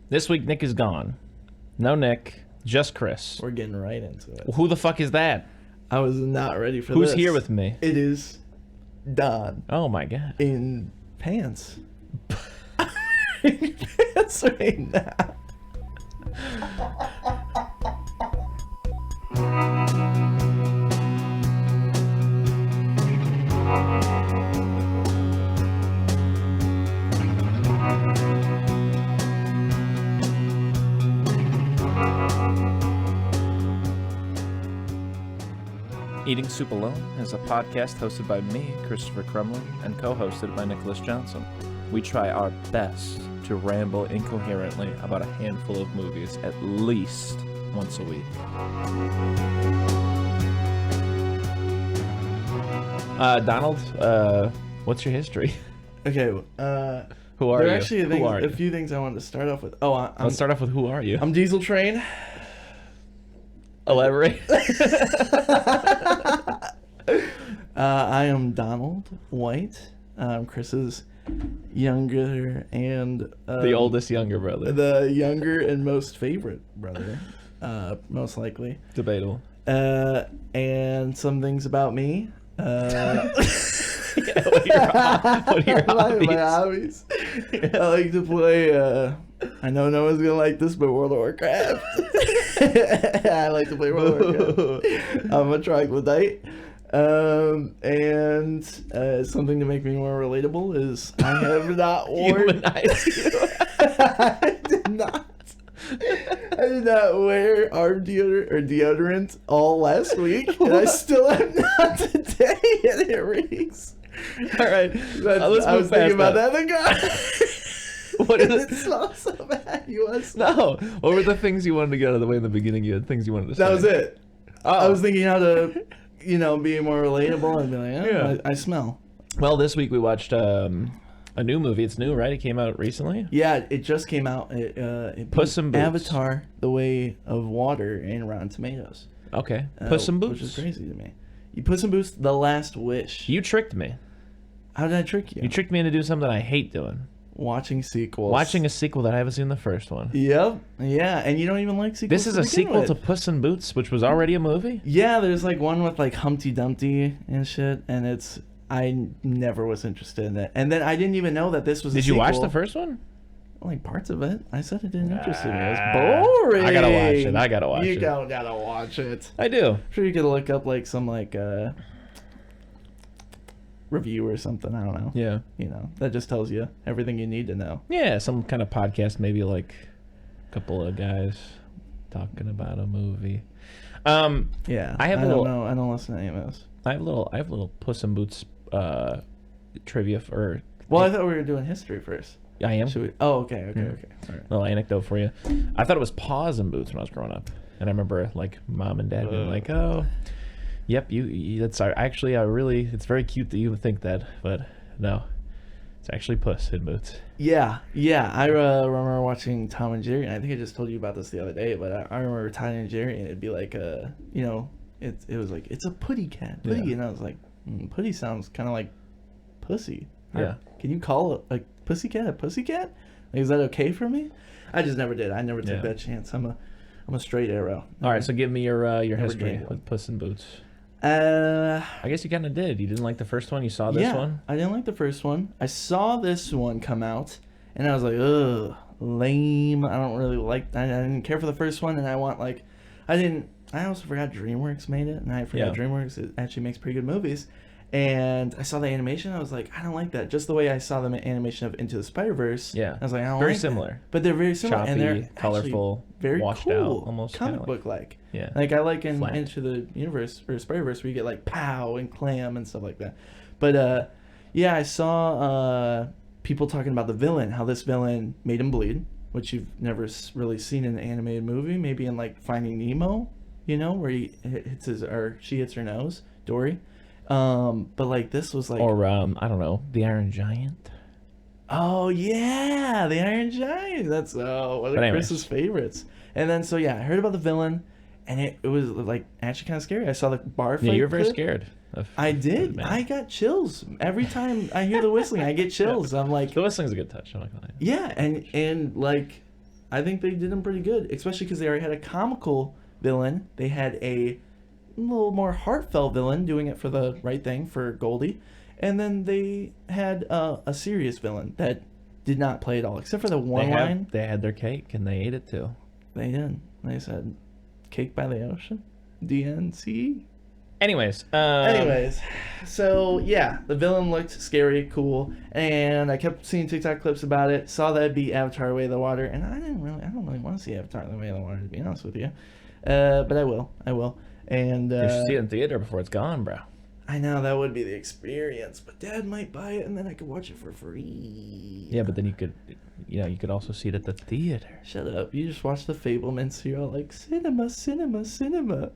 This week, Nick is gone. No Nick, just Chris. We're getting right into it. Who the fuck is that? I was not ready for Who's this. here with me? It is Don Oh my god. in pants. Pants right now. Eating Soup Alone is a podcast hosted by me, Christopher Crumley, and co-hosted by Nicholas Johnson. We try our best to ramble incoherently about a handful of movies at least once a week. Donald, what's your history? Okay. Who are there you? are actually Who are a you? few things I wanted to start off with. Oh, Let's start off with who are you? I'm Diezul Train. Elaborate. I am Donald White. Chris's younger and The oldest younger brother. the younger and most favorite brother, most likely. Debatable. And some things about me. Yeah, what are your hobbies? My hobbies. I like to play. I know no one's gonna like this, but World of Warcraft. I like to play World of Warcraft. I'm a troglodyte. And something to make me more relatable is I have not worn. Humanize you. I did not. I did not wear arm deodorant all last week, and I still have not today, and it reeks. All right, let's I move was thinking past about that. And God, What is it it? smells so bad. You want to No. What were the things you wanted to get out of the way in the beginning? You had things you wanted to say. That was it. Oh. I was thinking how to, be more relatable and be like, Yeah. I smell. Well, this week we watched a new movie. It's new, right? It came out recently. Yeah, it just came out. It Puss in beat Boots. Avatar: The Way of Water in Rotten Tomatoes. Okay. Puss in Boots. Which is crazy to me. You Puss in Boots: The Last Wish. You tricked me. How did I trick you? You tricked me into doing something I hate doing. Watching sequels. Watching a sequel that I haven't seen the first one. Yep. Yeah, and you don't even like sequels. This is to a begin sequel with. to Puss in Boots, which was already a movie. Yeah, there's like one with like Humpty Dumpty and shit, and I never was interested in it. And then I didn't even know that this was a Did you sequel. watch the first one? Like parts of it. I said it didn't interest me. It was boring. I gotta watch it. You gotta watch it. I do. I'm sure you could look up like some review or something. I don't know. Yeah. That just tells you everything you need to know. Yeah, some kind of podcast, maybe like a couple of guys talking about a movie. Yeah. I don't know. I don't listen to any of those. I have a little Puss in Boots trivia for. Well, I thought we were doing history first. I am. Should we? Oh, okay. Okay. All right. Little anecdote for you. I thought it was Paws in Boots when I was growing up, and I remember like mom and dad being like, "Oh, yep, you that's actually I really it's very cute that you would think that, but no, it's actually Puss in Boots." Yeah. I remember watching Tom and Jerry, and I think I just told you about this the other day, but I remember Tom and Jerry, and it'd be like it was like it's a putty cat, putty, Yeah. and I was like, putty sounds kind of like pussy. Yeah. Can you call a pussycat a pussycat? Like, is that okay for me? I just never did. I never took that chance. I'm a straight arrow. All right, so give me your history gained one. with Puss in Boots. I guess you kind of did. You didn't like the first one. You saw this one. I didn't like the first one. I saw this one come out, and I was like, ugh, lame. I don't really like. I didn't care for the first one, and I also forgot DreamWorks made it, and I forgot DreamWorks it actually makes pretty good movies. And I saw the animation. I was like, I don't like that. Just the way I saw the animation of Into the Spider-Verse. Yeah. I was like, I don't very like similar. that. But they're very similar. Choppy, and they're colorful, very washed cool, out, almost comic kinda book like. Yeah. Like I like in Flat. Into the Universe or Spider-Verse where you get like pow and clam and stuff like that. But yeah, I saw people talking about the villain, how this villain made him bleed, which you've never really seen in an animated movie. Maybe in like Finding Nemo, where he she hits her nose, Dory. But like this was like, Or I don't know, the Iron Giant. oh yeah, the Iron Giant. That's one of Chris's favorites. And then I heard about the villain, and it was like actually kind of scary. I saw the bar fight. Yeah, you're very clip. scared. I of did. the man. I got chills every time I hear the whistling. I get chills. I'm like, The whistling's a good touch. I'm not gonna lie. yeah, and like I think they did them pretty good, especially because they already had a comical villain. They had a little more heartfelt villain doing it for the right thing for Goldie. And then they had a serious villain that did not play at all, except for the one line. They had their cake, and they ate it, too. They did. They said, cake by the ocean? DNC? Anyways, so yeah, the villain looked scary, cool, and I kept seeing TikTok clips about it. Saw that beat Avatar: Way of the Water, and I don't really want to see Avatar: The Way of the Water, to be honest with you. But I will, and you should see it in theater before it's gone, bro. I know that would be the experience, but Dad might buy it, and then I could watch it for free. Yeah, but then you could also see it at the theater. Shut up! You just watch The Fablemans, so you're all like cinema, cinema, cinema.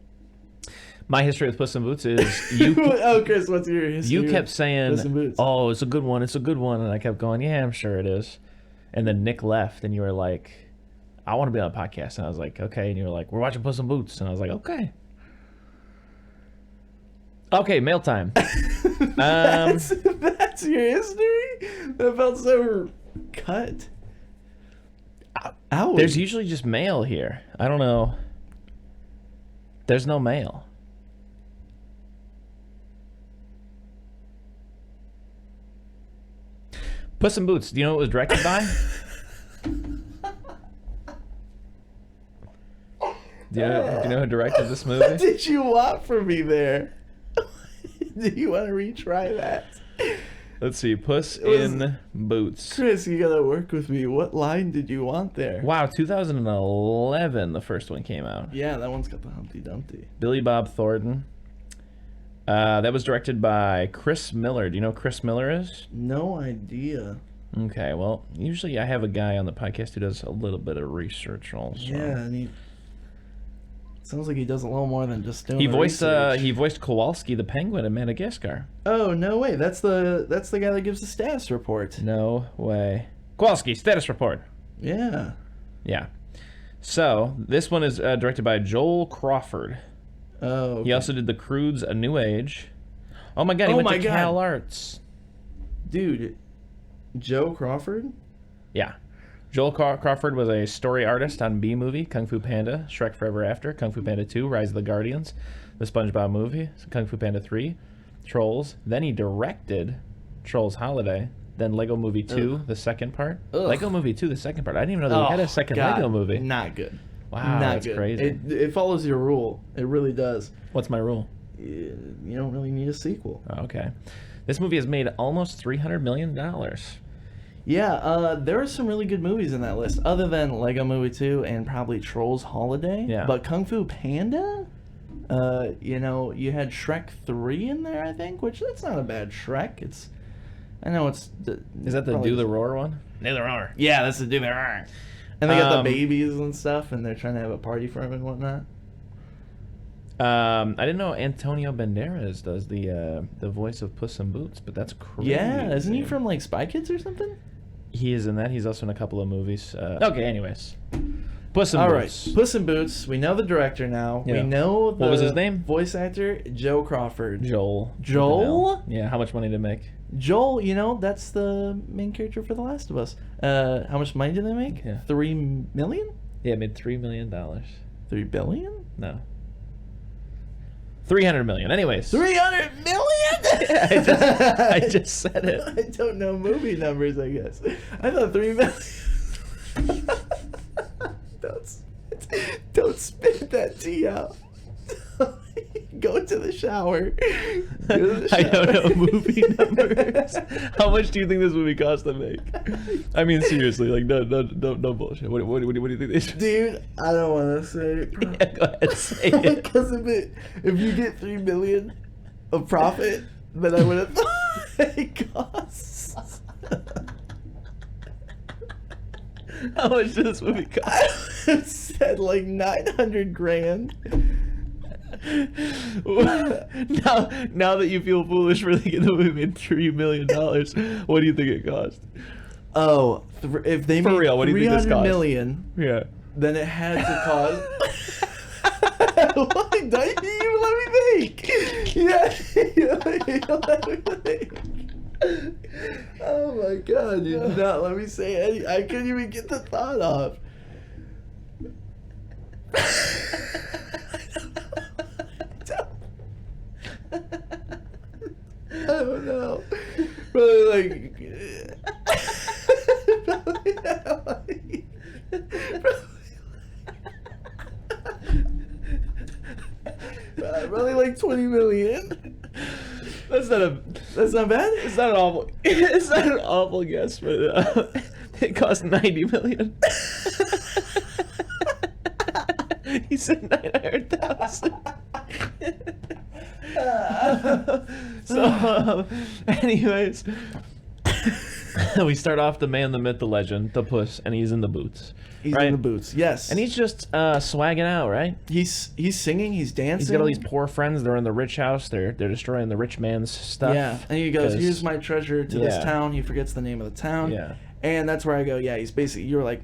My history with Puss in Boots is you. Oh, Chris, what's your history? You kept saying, Puss in Boots? "Oh, it's a good one. It's a good one," and I kept going, "Yeah, I'm sure it is." And then Nick left, and you were like, "I want to be on a podcast," and I was like, "Okay." And you were like, "We're watching Puss in Boots," and I was like, "Okay." Okay, mail time. That's your history? That felt so cut. Ow. There's usually just mail here. I don't know. There's no mail. Puss in Boots. Do you know what it was directed by? Do you know who directed this movie? What did you want from me there? Do you want to retry that? Let's see. Puss in Boots. Chris, you gotta work with me. What line did you want there? Wow, 2011 the first one came out. Yeah, that one's got the Humpty Dumpty. Billy Bob Thornton. That was directed by Chris Miller. Do you know who Chris Miller is? No idea. Okay, well, usually I have a guy on the podcast who does a little bit of research also. Yeah, and he sounds like he does a little more than just doing He research. voiced Kowalski the penguin in Madagascar. Oh, no way. That's the guy that gives the status report. No way. Kowalski, status report. Yeah. Yeah. So, this one is directed by Joel Crawford. Oh, okay. He also did The Croods: A New Age. Oh my god, he went to Cal Arts. Dude, Joe Crawford? Yeah. Joel Crawford was a story artist on B-Movie, Kung Fu Panda, Shrek Forever After, Kung Fu Panda 2, Rise of the Guardians, The SpongeBob Movie, Kung Fu Panda 3, Trolls. Then he directed Trolls Holiday, then Lego Movie 2, the second part. Ugh. Lego Movie 2, the second part. I didn't even know they had a second Lego movie. Not good. Wow, that's crazy. It follows your rule. It really does. What's my rule? You don't really need a sequel. Oh, okay. This movie has made almost $300 million. Yeah, there are some really good movies in that list, other than Lego Movie 2 and probably Trolls Holiday. Yeah. But Kung Fu Panda, you had Shrek 3 in there, I think, which that's not a bad Shrek. Is that the Do the Roar one? Do the Roar. Yeah, that's the Do the Roar. And they got the babies and stuff, and they're trying to have a party for him and whatnot. I didn't know Antonio Banderas does the voice of Puss in Boots, but that's crazy. Yeah, isn't he from like Spy Kids or something? He is in that. He's also in a couple of movies. Okay, anyways. Puss in All Boots. right, Puss in Boots. We know the director now. Yeah. We know the What was his name? Voice actor, Joe Crawford. Joel. Joel? Yeah, how much money did it make? Joel, that's the main character for The Last of Us. How much money did they make? Yeah. 3 million? Yeah, it made $3 million. 3 billion? No. 300 million. Anyways. 300 million? I just said it. I don't know movie numbers, I guess. I thought 3 million. Don't spit that tea out. Go to the shower. I don't know movie numbers. How much do you think this movie cost to make? I mean, seriously, like no bullshit. What do you think they should? Dude, I don't want to say it. Yeah, go ahead, say it. Because if you get 3 million of profit, then I would have thought it costs. How much did this movie cost? I would have said like 900 grand. Now that you feel foolish for thinking the movie made $3 million, what do you think it cost? Oh, if they For made real, what do you think this 300 cost? million, Yeah. then it had to cost. What? Don't you even let me think? Yeah, you let me think. Oh my god, you did not let me say any. I couldn't even get the thought off. I don't know. Probably like. Probably like 20 million. That's not bad. It's not an awful. It's not an awful guess, but it cost 90 million. He said 900,000. So, anyways, we start off the man, the myth, the legend, the Puss, and he's in the boots. He's right? in the boots, yes. And he's just swagging out, right? He's singing, he's dancing. He's got all these poor friends. They're in the rich house. They're destroying the rich man's stuff. Yeah, and he goes, "Here's my treasure to this Yeah. town." He forgets the name of the town. Yeah. And that's where I go, yeah, he's basically, you're like,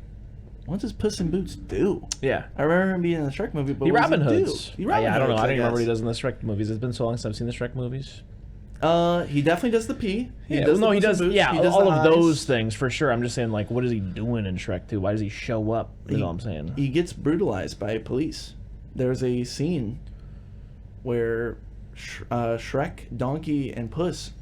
what does Puss in Boots do? Yeah. I remember him being in the Shrek movie, but He what Robin does he Hoods. do? He Robin I don't know. Hoods, I don't remember what he guess. does in the Shrek movies. It's been so long since I've seen the Shrek movies. He definitely does the pee. He does no, the he Puss in does. Boots, Yeah, he does all the of eyes. those things for sure. I'm just saying, like, what is he doing in Shrek 2? Why does he show up? Is all I'm saying. He gets brutalized by police. There's a scene where Shrek, Donkey, and Puss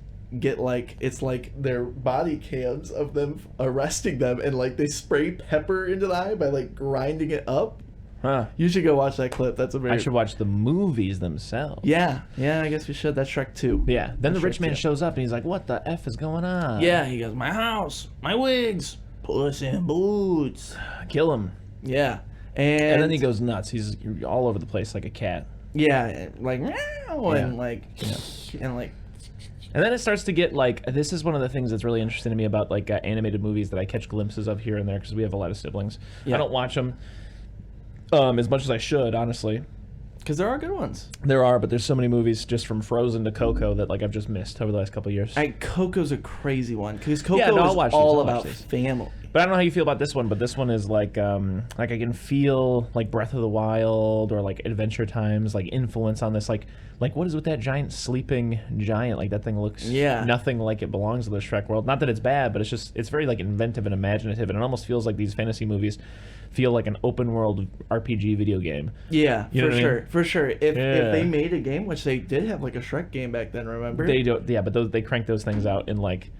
get like, it's like their body cams of them arresting them, and like they spray pepper into the eye by like grinding it up. Huh. You should go watch that clip. That's a very. I should watch the movies themselves. Yeah, I guess we should. That's Shrek 2. Yeah. Then the That's rich Shrek man 2. shows up and he's like, "What the f is going on?" Yeah, he goes, "My house, my wigs, Puss in Boots." Kill him. Yeah, And then he goes nuts. He's all over the place like a cat. Yeah, like meow, and like and like. And then it starts to get like, this is one of the things that's really interesting to me about like animated movies that I catch glimpses of here and there because we have a lot of siblings. Yeah. I don't watch them as much as I should, honestly. Because there are good ones. There are, but there's so many movies just from Frozen to Coco that like I've just missed over the last couple of years. Coco's a crazy one because Coco Yeah, no, I'll is watch these, all I'll watch about these. family. But I don't know how you feel about this one, but this one is like I can feel like Breath of the Wild or like Adventure Time's like influence on this. Like what is with that giant sleeping giant? Like that thing looks nothing like it belongs to the Shrek world. Not that it's bad, but it's very like inventive and imaginative, and it almost feels like these fantasy movies feel like an open world RPG video game. Yeah, You know what I mean? for sure. If they made a game, which they did have like a Shrek game back then, remember? They do, yeah, but they crank those things out in like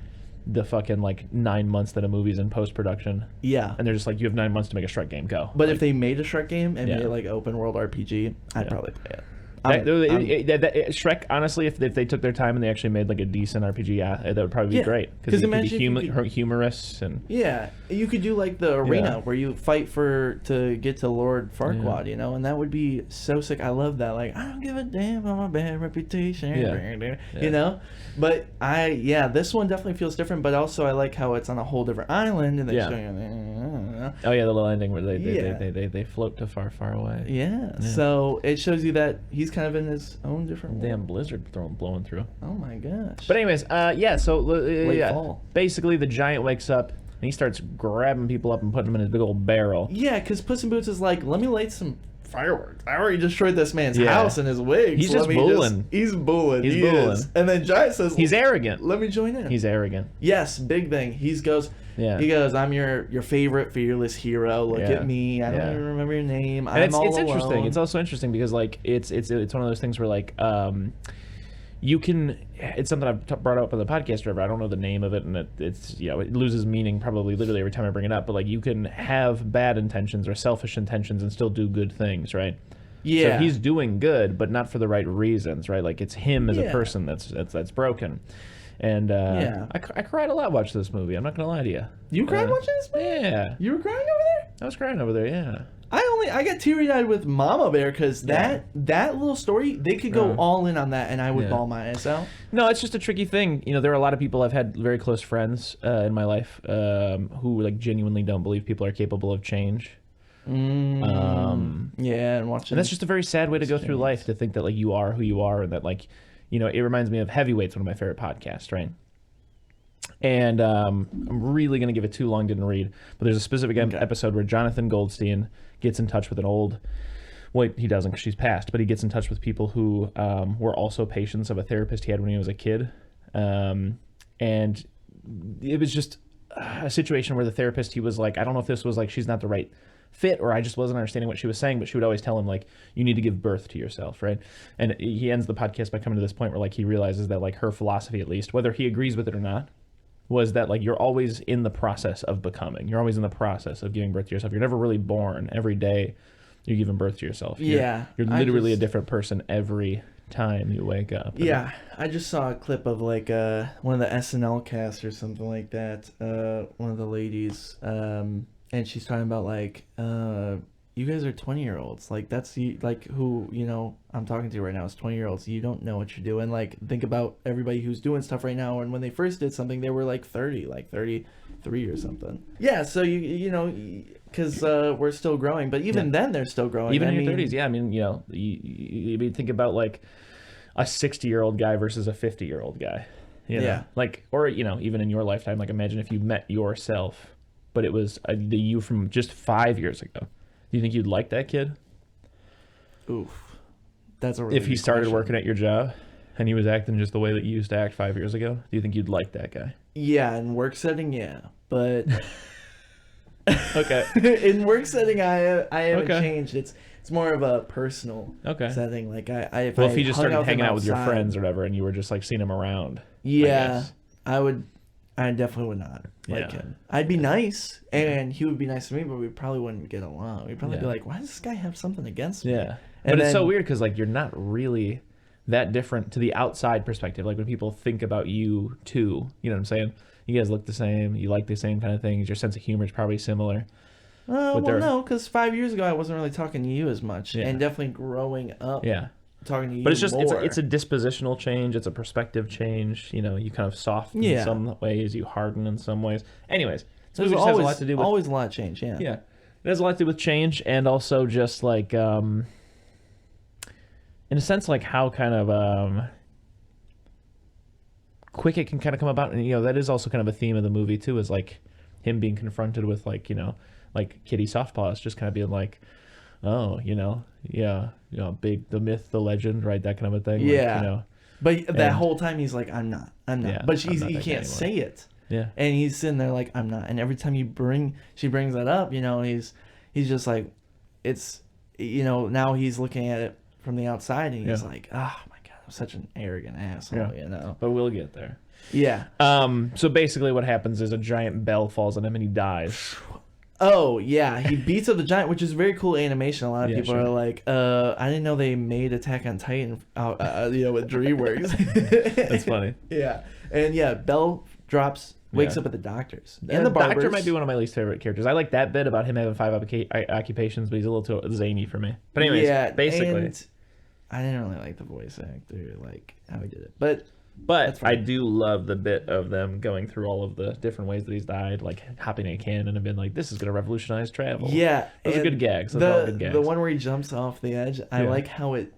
the fucking like 9 months that a movie's in post production. Yeah. And they're just like, you have 9 months to make a Shrek game, go. But like, if they made a Shrek game and Yeah. made like open world RPG, I'd Yeah. probably play it. Shrek, honestly, if they took their time and they actually made like a decent RPG, that would probably be Yeah, great 'cause because it could imagine be if you could- humorous and Yeah, you could do like the arena Yeah. where you fight to get to Lord Farquaad, you know, and that would be so sick. I love that. Like, I don't give a damn about my bad reputation, Yeah. you know. But this one definitely feels different. But also, I like how it's on a whole different island, and they're just going. oh yeah, the little ending where Yeah. they float to far, far away. Yeah. So it shows you that he's kind of in his own different Damn world. blizzard blowing through. Oh my gosh. But anyways, Late yeah. fall. Basically, the giant wakes up and he starts grabbing people up and putting them in a big old barrel. Yeah, because Puss in Boots is like, let me light some fireworks. I already destroyed this man's Yeah. house and his wigs. He's just Let me booling. He's booling. He's He booling. is. And then Giant says, He's arrogant. let me join in. He's arrogant. Yes, big thing. He goes, I'm your favorite fearless hero. Look Yeah. at me. I don't Yeah. even remember your name. And I'm it's all interesting. alone. It's also interesting because like it's one of those things where like you can. It's something I've brought up on the podcast forever. I don't know the name of it, and it's it loses meaning probably literally every time I bring it up. But like you can have bad intentions or selfish intentions and still do good things, right? Yeah. So he's doing good, but not for the right reasons, right? Like it's him as a person that's broken. And I cried a lot watching this movie. I'm not gonna lie to you. You cried watching this movie? Yeah. You were crying over there? I was crying over there. Yeah. I got teary-eyed with Mama Bear because that little story, they could go all in on that, and I would bawl my eyes out. No, it's just a tricky thing. You know, there are a lot of people. I've had very close friends in my life who like genuinely don't believe people are capable of change. And watching. And that's just a very sad way to go through life, to think that like you are who you are, and that like, you know, it reminds me of Heavyweights, one of my favorite podcasts, right? And I'm really going to give it too long, didn't read, but there's a specific episode where Jonathan Goldstein gets in touch with an old, well, he doesn't because she's passed, but he gets in touch with people who were also patients of a therapist he had when he was a kid. And it was just a situation where the therapist, he was like, I don't know if this was like, she's not the right fit, or I just wasn't understanding what she was saying, but she would always tell him, like, you need to give birth to yourself, right? And he ends the podcast by coming to this point where, like, he realizes that, like, her philosophy, at least, whether he agrees with it or not, was that, like, you're always in the process of becoming. You're always in the process of giving birth to yourself. You're never really born. Every day you're giving birth to yourself. Yeah. You're literally a different person every time you wake up. Yeah, I just saw a clip of like one of the SNL casts or something like that. One of the ladies, and she's talking about like, you guys are 20-year-olds. Like that's like who I'm talking to right now is 20-year-olds. You don't know what you're doing. Like think about everybody who's doing stuff right now. And when they first did something, they were like 30, like 33 or something. Yeah, so you know. Because we're still growing, but even then they're still growing. Even in your 30s, yeah. I mean, you think about like a 60-year-old guy versus a 50-year-old guy. You know? Yeah. Like, or even in your lifetime, like imagine if you met yourself, but it was the you from just 5 years ago. Do you think you'd like that kid? Oof, that's a really if he started question. working at your job and he was acting just the way that you used to act 5 years ago. Do you think you'd like that guy? Yeah, in work setting, yeah, but. Okay. In work setting, I haven't changed. It's more of a personal setting. Like if he just started hanging out with your outside, friends or whatever, and you were just like seeing him around. Yeah, I definitely would not like him. I'd be nice, and he would be nice to me, but we probably wouldn't get along. We'd probably be like, "Why does this guy have something against me?" Yeah, but it's so weird because like you're not really that different to the outside perspective. Like when people think about you too, you know what I'm saying? You guys look the same. You like the same kind of things. Your sense of humor is probably similar. No, because 5 years ago I wasn't really talking to you as much, and definitely growing up. Yeah, talking to you. But it's just more. it's a dispositional change. It's a perspective change. You know, you kind of soften in some ways. You harden in some ways. Anyways, so it has a lot to do with always a lot of change. Yeah. Yeah, it has a lot to do with change, and also just like in a sense, like how kind of quick it can kind of come about. And that is also kind of a theme of the movie too, is like him being confronted with like like Kitty Softpaws just kind of being like, oh, big, the myth, the legend, right, that kind of a thing. Yeah. But that whole time he's like, I'm not. Yeah, but he can't say it. Yeah. And he's sitting there like, I'm not. And every time she brings that up, he's just like, it's, now he's looking at it from the outside and he's like, oh my God, I'm such an arrogant asshole, But we'll get there. Yeah. So basically what happens is a giant bell falls on him and he dies. Oh, yeah. He beats up the giant, which is very cool animation. A lot of people are like, I didn't know they made Attack on Titan with DreamWorks. That's funny. Yeah. And Bell wakes up at the doctor's. And the barber's. Doctor might be one of my least favorite characters. I like that bit about him having 5 occupations, but he's a little too zany for me. But anyways, basically. And I didn't really like the voice actor, like how he did it. But I do love the bit of them going through all of the different ways that he's died, like hopping a cannon and been like, this is going to revolutionize travel. Yeah. Those are good gags. The one where he jumps off the edge, I like how it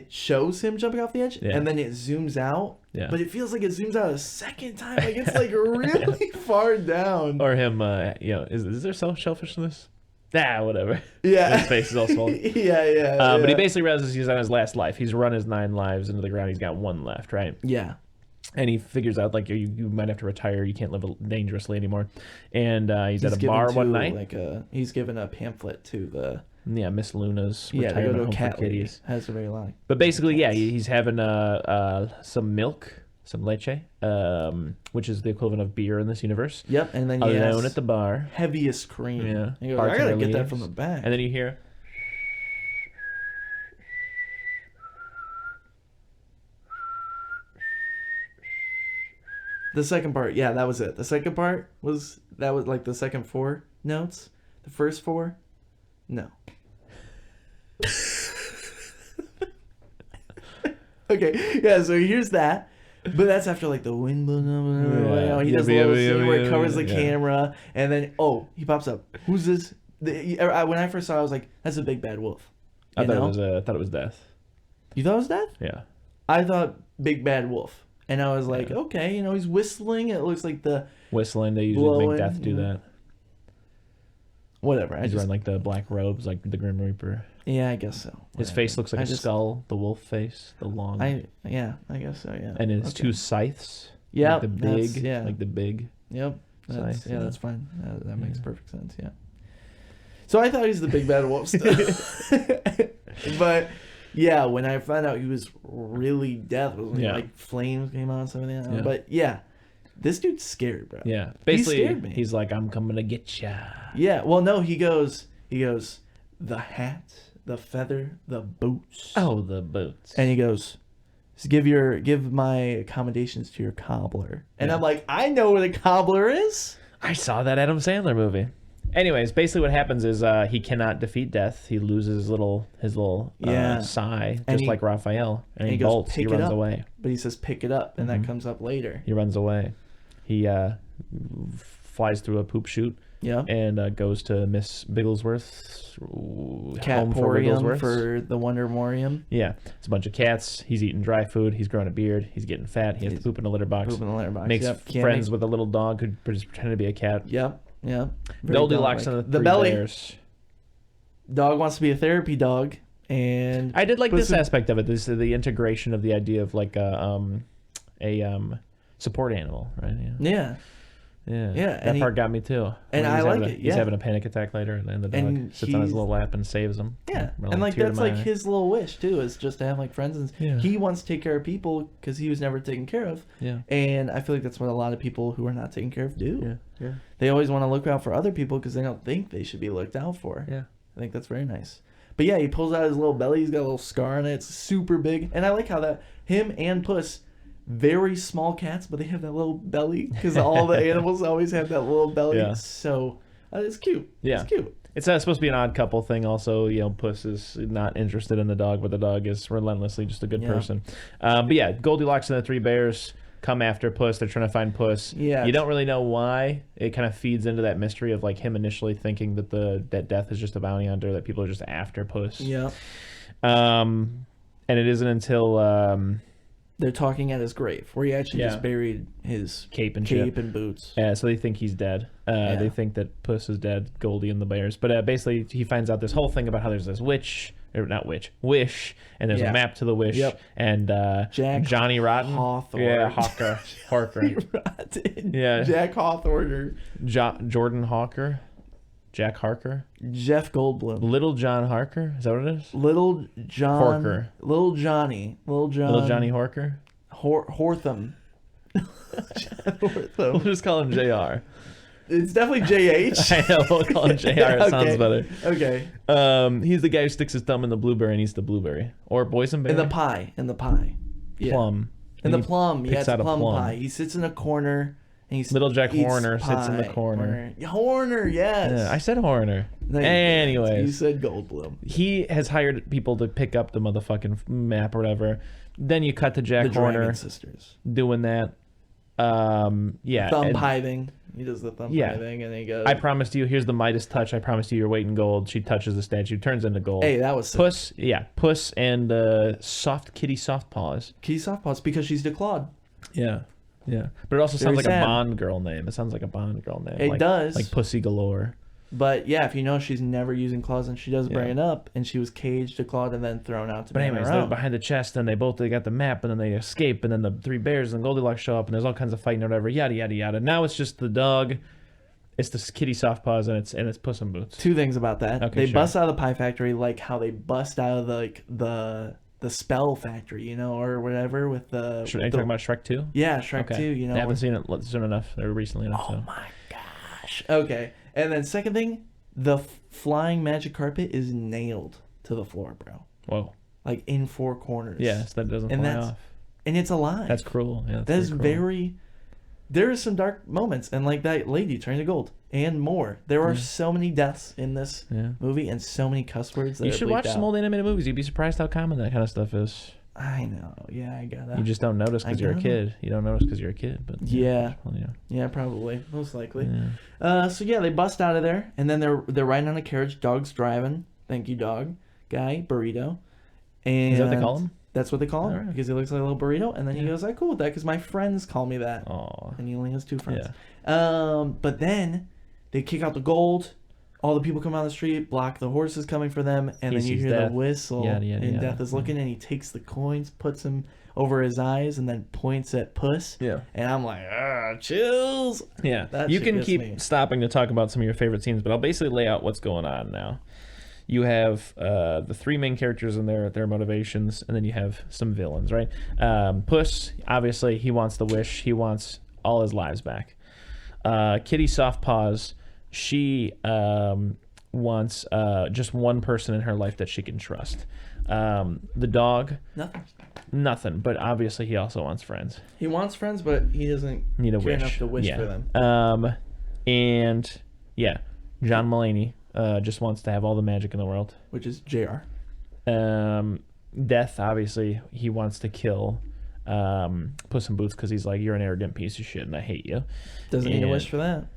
shows him jumping off the edge, and then it zooms out. Yeah. But it feels like it zooms out a second time. Like it's like really far down. Or him, is there selfishness in this? Whatever. Yeah. His face is all swollen. Yeah. But he basically realizes he's on his last life. He's run his 9 lives into the ground. He's got 1 left, right? Yeah. And he figures out, like, you might have to retire. You can't live dangerously anymore. And he's at a bar one night. He's given a pamphlet to the... Yeah, Miss Luna's retirement home cat for kitties. Has a very long. But basically, he's having some milk, some leche, which is the equivalent of beer in this universe. Yep, and then he alone at the bar. Heaviest cream. Yeah. He goes, I gotta get that from the back. And then you hear... The second part, that was it. The second part was like the second 4 notes. The first 4, no. Okay, so here's that. But that's after like the wind blowing. He does a little scene where it covers the camera, and then he pops up. Who's this? When I first saw it, I was like, that's a big bad wolf. I thought it was Death. You thought it was Death? Yeah. I thought big bad wolf. And I was like, okay, he's whistling. It looks like the whistling. They usually make Death do that. Whatever. He's wearing like the black robes, like the Grim Reaper. Yeah, I guess so. Whatever. His face looks like a skull. The wolf face, the long. I guess so. Yeah. And his 2 scythes. Yeah. Like the big. Like the big. Yep. Scythe, that's fine. That makes perfect sense. Yeah. So I thought he was the big bad wolf still. But yeah, when I found out he was really death, when like flames came out and something like that. Yeah. But yeah, this dude's scary, bro. Yeah, basically, he scared me. He's like, I'm coming to get ya. Yeah, well, no, he goes, the hat, the feather, the boots. Oh, the boots. And he goes, give my accommodations to your cobbler. And I'm like, I know where the cobbler is. I saw that Adam Sandler movie. Anyways, basically what happens is he cannot defeat death. He loses his little sigh, just like Raphael, and he bolts. He runs away. But he says, "Pick it up," and that comes up later. He runs away. He flies through a poop chute. Yeah. And goes to Miss Bigglesworth's Catporium for the Wondermorium. Yeah. It's a bunch of cats. He's eating dry food. He's growing a beard. He's getting fat. He has to poop in a litter box. Makes friends with a little dog who just pretended to be a cat. Yep. Yep. Goldilocks and the belly. Bears. Dog wants to be a therapy dog. And I did like this aspect of it. This is the integration of the idea of like a support animal, right? Yeah. Yeah. That part got me too. And I like it. He's having a panic attack later, and the dog sits on his little lap and saves him. Yeah. And like that's like his little wish too, is just to have like friends. And he wants to take care of people because he was never taken care of. Yeah. And I feel like that's what a lot of people who are not taken care of do. Yeah. They always want to look out for other people because they don't think they should be looked out for. Yeah. I think that's very nice. But yeah, he pulls out his little belly. He's got a little scar on it. It's super big. And I like how that him and Puss, very small cats, but they have that little belly because all the animals always have that little belly. Yeah. So it's cute. Yeah. It's cute. It's supposed to be an odd couple thing also. You know, Puss is not interested in the dog, but the dog is relentlessly just a good person. But yeah, Goldilocks and the Three Bears come after Puss. They're trying to find Puss. Yeah. You don't really know why. It kind of feeds into that mystery of like him initially thinking that that death is just a bounty hunter, that people are just after Puss. Yeah. And it isn't until they're talking at his grave, where he actually just buried his cape and boots. Yeah, so they think he's dead. They think that Puss is dead, Goldie and the Bears. But basically, he finds out this whole thing about how there's this wish, and there's a map to the wish. Yep. And Johnny Rotten. Hawthorne. Yeah, Harker. Rotten. Yeah. Jack Hawthorne. Jordan Hawker. Jack Harker. Jeff Goldblum. Little John Harker. Is that what it is? Little John. Horker. Little Johnny. Little Johnny Horker. Hortham. We'll just call him JR. It's definitely JH. I know. We'll call him JR. It sounds better. Okay. He's the guy who sticks his thumb in the blueberry and eats the blueberry. Or boysenberry. In the pie. Yeah. Plum. In the plum. Yeah, it's a plum pie. He sits in a corner. Little Jack Horner sits in the corner. Horner, yes. Yeah, I said Horner. Anyways. You said Goldblum. He has hired people to pick up the motherfucking map or whatever. Then you cut to Jack Horner. Dragon Sisters. Doing that. Thumb piving. He does the thumb piving and he goes, I promised you, here's the Midas touch. I promised you your weight in gold. She touches the statue, turns into gold. Hey, that was sick. Puss. Yeah, Puss and Kitty Soft Paws. Kitty Soft Paws because she's declawed. Yeah. Yeah, but it also sounds like a Bond girl name. It sounds like a Bond girl name. It does. Like Pussy Galore. But yeah, if you know she's never using claws, and she does bring it up, and she was caged, declawed, and then thrown out to be on her own. They're behind the chest, and they got the map, and then they escape, and then the Three Bears and Goldilocks show up, and there's all kinds of fighting or whatever, yada, yada, yada. Now it's just the dog, it's the Kitty Soft Paws, and it's Puss in Boots. Two things about that. Okay, they bust out of the pie factory like how they bust out of the spell factory, or whatever with the... Are you talking about Shrek 2? Yeah, Shrek 2, I haven't seen it soon enough, or recently enough. Oh my gosh. Okay, and then second thing, the flying magic carpet is nailed to the floor, bro. Whoa. Like in four corners. Yeah, so that doesn't fly off. And it's alive. That's cruel. Yeah, that is very... There are some dark moments, and like that lady turning to gold, and more. There are so many deaths in this movie, and so many cuss words. You should watch some old animated movies. You'd be surprised how common that kind of stuff is. I know. Yeah, I got that. You just don't notice because you're a kid. You don't notice because you're a kid. But yeah, probably, most likely. Yeah. So yeah, they bust out of there, and then they're riding on a carriage. Dog's driving. Thank you, dog. Guy, burrito. And is that what they call him? That's what they call him because he looks like a little burrito. And then he goes, "I'm cool with that because my friends call me that." Aww. And he only has two friends. Yeah. But then they kick out the gold. All the people come out of the street, block the horses coming for them, and then you hear the whistle. And Death is looking, and he takes the coins, puts them over his eyes and then points at Puss. Yeah. And I'm like, chills. Yeah. That You shit can gets keep me. stopping to talk about some of your favorite scenes, but I'll basically lay out what's going on now. You have the three main characters and their motivations, and then you have some villains, right? Puss, obviously, he wants the wish. He wants all his lives back. Kitty Softpaws, she wants just one person in her life that she can trust. The dog, nothing. But obviously, he also wants friends. He wants friends, but he doesn't Need a care wish. enough to wish Yeah. for them. And yeah, John Mulaney just wants to have all the magic in the world. Which is JR. Death, obviously, he wants to kill Puss in Boots because he's like, you're an arrogant piece of shit and I hate you. Doesn't need a wish for that.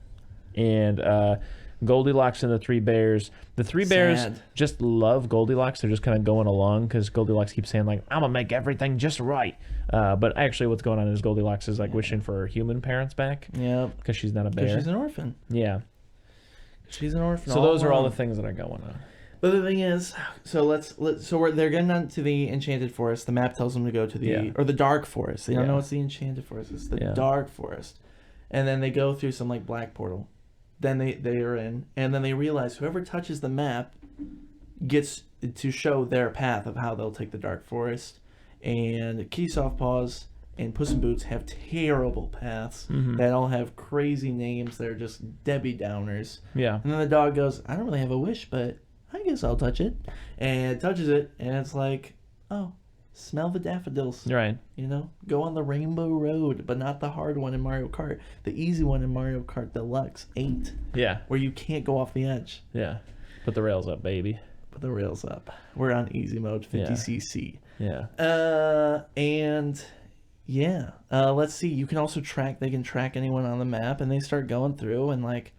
And Goldilocks and the Three Bears. The Three Bears just love Goldilocks. They're just kind of going along because Goldilocks keeps saying, like, I'm going to make everything just right. But actually what's going on is Goldilocks is like wishing for her human parents back. Yeah. Because she's not a bear. Because she's an orphan. Yeah. She's an orphan. So those are all the things that are going on. But the thing is, so they're getting onto the Enchanted Forest. The map tells them to go to or the Dark Forest. They don't know it's the Enchanted Forest. It's the Dark Forest. And then they go through some like black portal. Then they are in, and then they realize whoever touches the map gets to show their path of how they'll take the Dark Forest. And Kitty Softpaws and Puss in Boots have terrible paths that all have crazy names. They're just Debbie Downers. Yeah. And then the dog goes, I don't really have a wish, but I guess I'll touch it. And touches it, and it's like, oh, smell the daffodils. Right. You know, go on the Rainbow Road, but not the hard one in Mario Kart. The easy one in Mario Kart Deluxe 8. Yeah. Where you can't go off the edge. Yeah. Put the rails up, baby. Put the rails up. We're on easy mode, 50cc. Yeah. And yeah, let's see. You can also they can track anyone on the map, and they start going through, and like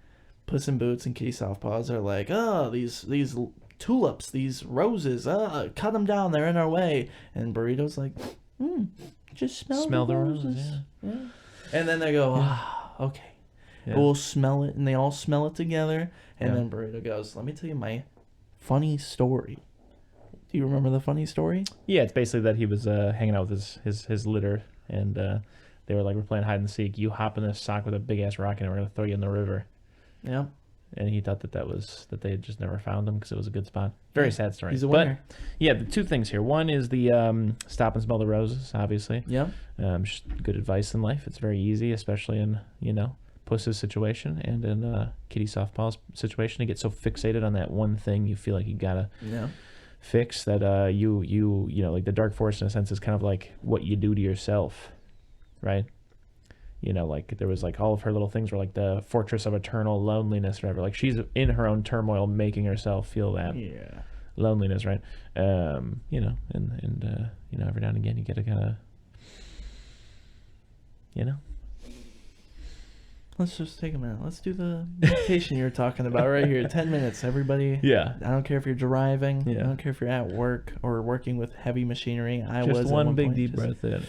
Puss in Boots and Kitty Softpaws are like, oh, these tulips, these roses, cut them down, they're in our way. And Burrito's like, just smell the roses. Yeah. And then they go, okay. Yeah. We'll smell it, and they all smell it together. And then Burrito goes, let me tell you my funny story. Do you remember the funny story? Yeah, it's basically that he was hanging out with his litter, and they were like, we're playing hide and seek. You hop in this sock with a big ass rock, and we're gonna throw you in the river. Yeah. And he thought that they had just never found him because it was a good spot. Very sad story. He's a winner. But yeah, the two things here. One is the stop and smell the roses, obviously. Yeah. Just good advice in life. It's very easy, especially in, Puss's situation and in Kitty Softpaw's situation, to get so fixated on that one thing you feel like you gotta fix that you like the Dark Forest in a sense is kind of like what you do to yourself, right? Like there was like all of her little things were like the fortress of eternal loneliness or whatever. Like she's in her own turmoil, making herself feel that loneliness, right? And every now and again you get to kind of, Let's just take a minute. Let's do the meditation you were talking about right here. 10 minutes, everybody. Yeah. I don't care if you're driving. Yeah. I don't care if you're at work or working with heavy machinery. Just one big deep breath in.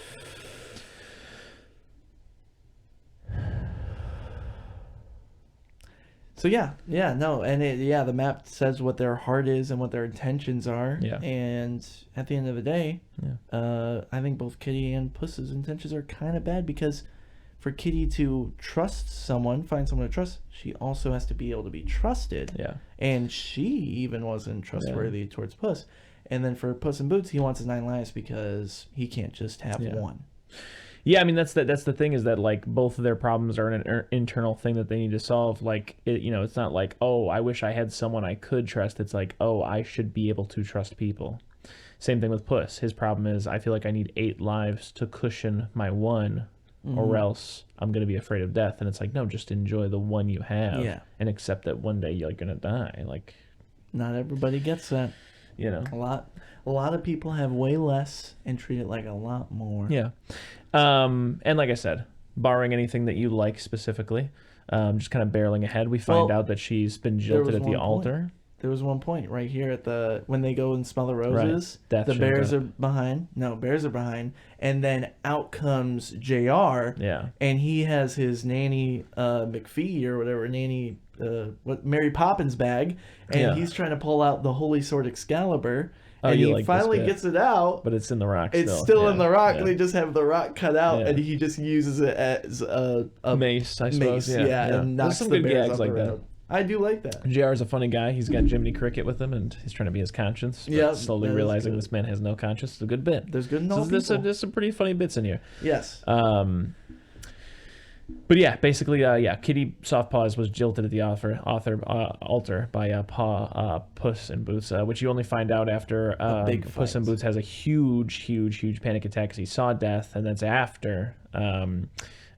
So the map says what their heart is and what their intentions are. Yeah. And at the end of the day, I think both Kitty and Puss's intentions are kind of bad because for Kitty to trust someone, find someone to trust, she also has to be able to be trusted. Yeah. And she even wasn't trustworthy towards Puss. And then for Puss in Boots, he wants his 9 lives because he can't just have one. Yeah, I mean that's the thing is that like both of their problems are an internal thing that they need to solve. Like it's not like, oh, I wish I had someone I could trust. It's like, oh, I should be able to trust people. Same thing with Puss. His problem is I feel like I need 8 lives to cushion my one, or else I'm gonna be afraid of death. And it's like, no, just enjoy the one you have, and accept that one day you're gonna die. Like, not everybody gets that. A lot of people have way less and treat it like a lot more. Yeah. And like I said, barring anything that you like specifically, just kind of barreling ahead, we find out that she's been jilted at the altar. there was one point right here at when they go and smell the roses. Death the shows bears up. are behind. No, bears are behind. And then out comes JR. Yeah. And he has his nanny McPhee or whatever, nanny Mary Poppins bag, and he's trying to pull out the holy sword Excalibur. And he finally gets it out. But it's in the rock It's still in the rock. They just have the rock cut out, and he just uses it as a mace, I suppose. Mace, and knocks some the good bears gags off like the that. road. I do like that. JR's a funny guy. He's got Jiminy Cricket with him, and he's trying to be his conscience. But slowly realizing this man has no conscience. It's a good bit. There's good in all people. There's some pretty funny bits in here. Yes. But yeah, basically, Kitty Softpaws was jilted at the altar by Puss in Boots, which you only find out after Puss in Boots has a huge panic attack because he saw death, and that's after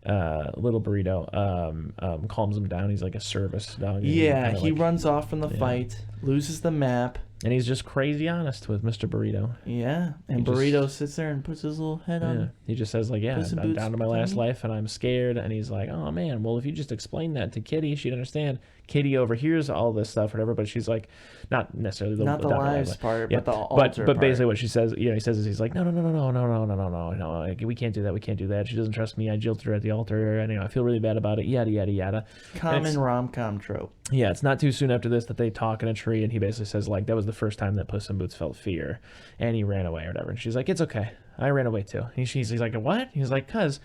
Little Burrito calms him down. He's like a service dog. Yeah, he runs off from the fight, loses the map. And he's just crazy honest with Mr. Burrito. Yeah, and Burrito sits there and puts his little head on. Yeah, he just says, like, I'm down to my last life and I'm scared. And he's like, oh, man, well, if you just explain that to Kitty, she'd understand. Kitty overhears all this stuff, whatever, but she's like, not necessarily the lives part, but the altar But basically what she says, he says is, he's like, no, like, we can't do that. She doesn't trust me. I jilted her at the altar, and I feel really bad about it, yada, yada, yada. Common rom-com trope. Yeah, it's not too soon after this that they talk in a tree, and he basically says, like, that was the first time that Puss in Boots felt fear, and he ran away or whatever. And she's like, it's okay. I ran away too. And he's like, what? He's like, because,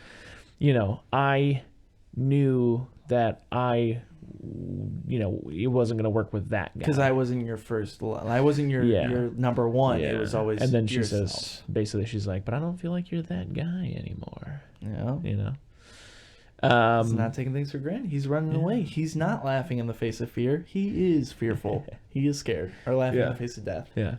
I knew that it wasn't going to work with that guy. Because I wasn't your first love. I wasn't your number one. Yeah. It was always And then she yourself. says, basically, she's like, but I don't feel like you're that guy anymore. Yeah. He's not taking things for granted. He's running away. He's not laughing in the face of fear. He is fearful. He is scared. Or laughing in the face of death. Yeah.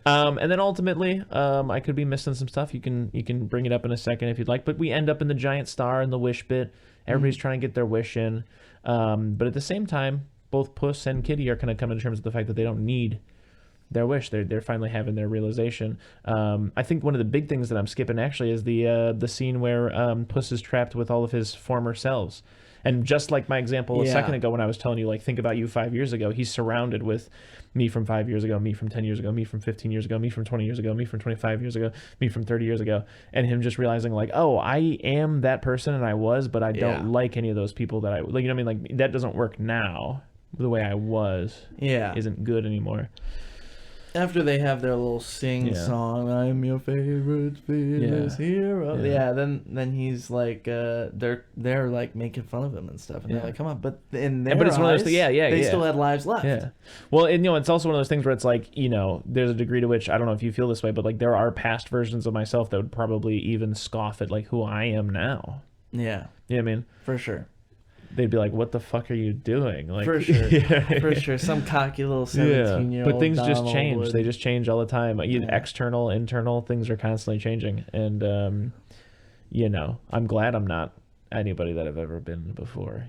And then ultimately, I could be missing some stuff. You can bring it up in a second if you'd like. But we end up in the giant star and the wish bit. Everybody's trying to get their wish in. But at the same time, both Puss and Kitty are kind of coming to terms with the fact that they don't need their wish. They're finally having their realization. I think one of the big things that I'm skipping actually is the scene where Puss is trapped with all of his former selves. And just like my example a second ago when I was telling you, like, think about you 5 years ago, he's surrounded with me from 5 years ago, me from 10 years ago, me from 15 years ago, me from 20 years ago, me from 25 years ago, me from 30 years ago, and him just realizing, like, oh, I am that person and I was, but I don't like any of those people that I, like, you know what I mean? Like, that doesn't work now. The way I was isn't good anymore. After they have their little sing song, I'm your favorite fearless hero. Yeah, then he's like, they're like making fun of him and stuff, and they're like, come on, but in their eyes, one of those things, they still had lives left. Yeah, well, and it's also one of those things where it's like, there's a degree to which I don't know if you feel this way, but like there are past versions of myself that would probably even scoff at like who I am now. Yeah, you know what I mean? For sure. They'd be like, "What the fuck are you doing?" Like, for sure, for sure. Some cocky little 17-year-old. But things just change. Would. They just change all the time. External, internal, things are constantly changing. And I'm glad I'm not anybody that I've ever been before.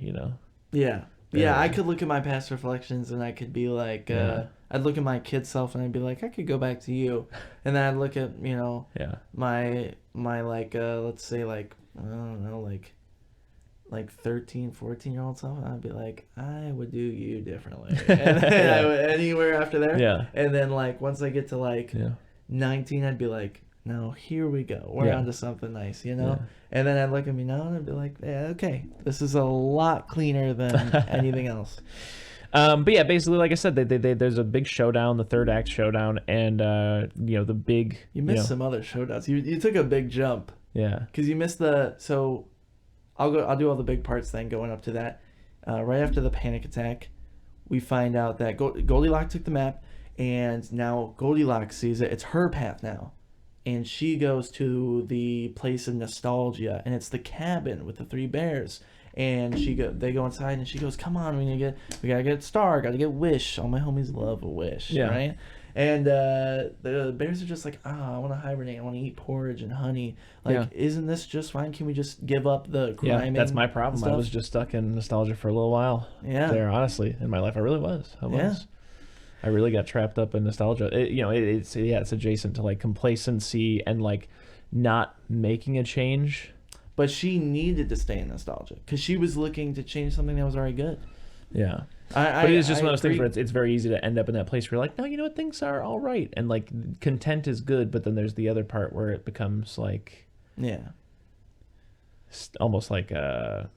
Yeah. I could look at my past reflections and I could be like, I'd look at my kid self and I'd be like, I could go back to you, and then I'd look at my like let's say like I don't know like 13, 14-year-old self, and I'd be like, I would do you differently. And then I would, anywhere after there. Yeah. And then, like, once I get to, like, 19, I'd be like, no, here we go. We're on to something nice, Yeah. And then I'd look at me now, and I'd be like, yeah, okay, this is a lot cleaner than anything else. But yeah, basically, like I said, there's a big showdown, the third act showdown, and, the big... You missed some other showdowns. You took a big jump. Yeah. Because you missed so... I'll do all the big parts then going up to that. Right after the panic attack, we find out that Goldilocks took the map, and now Goldilocks sees it. It's her path now. And she goes to the place of nostalgia, and it's the cabin with the three bears. And they go inside, and she goes, come on, we gotta get Star, gotta get Wish. All my homies love a Wish, right? And the bears are just like, I want to hibernate. I want to eat porridge and honey. Like, isn't this just fine? Can we just give up the climbing? Yeah, that's my problem. I was just stuck in nostalgia for a little while. Yeah. There, honestly, in my life, I really was. I really got trapped up in nostalgia. It's adjacent to like complacency and like not making a change. But she needed to stay in nostalgia because she was looking to change something that was already good. Yeah. But But it is just one of those things where it's very easy to end up in that place where you're like, no, you know what, things are all right, and like content is good, but then there's the other part where it becomes like almost like a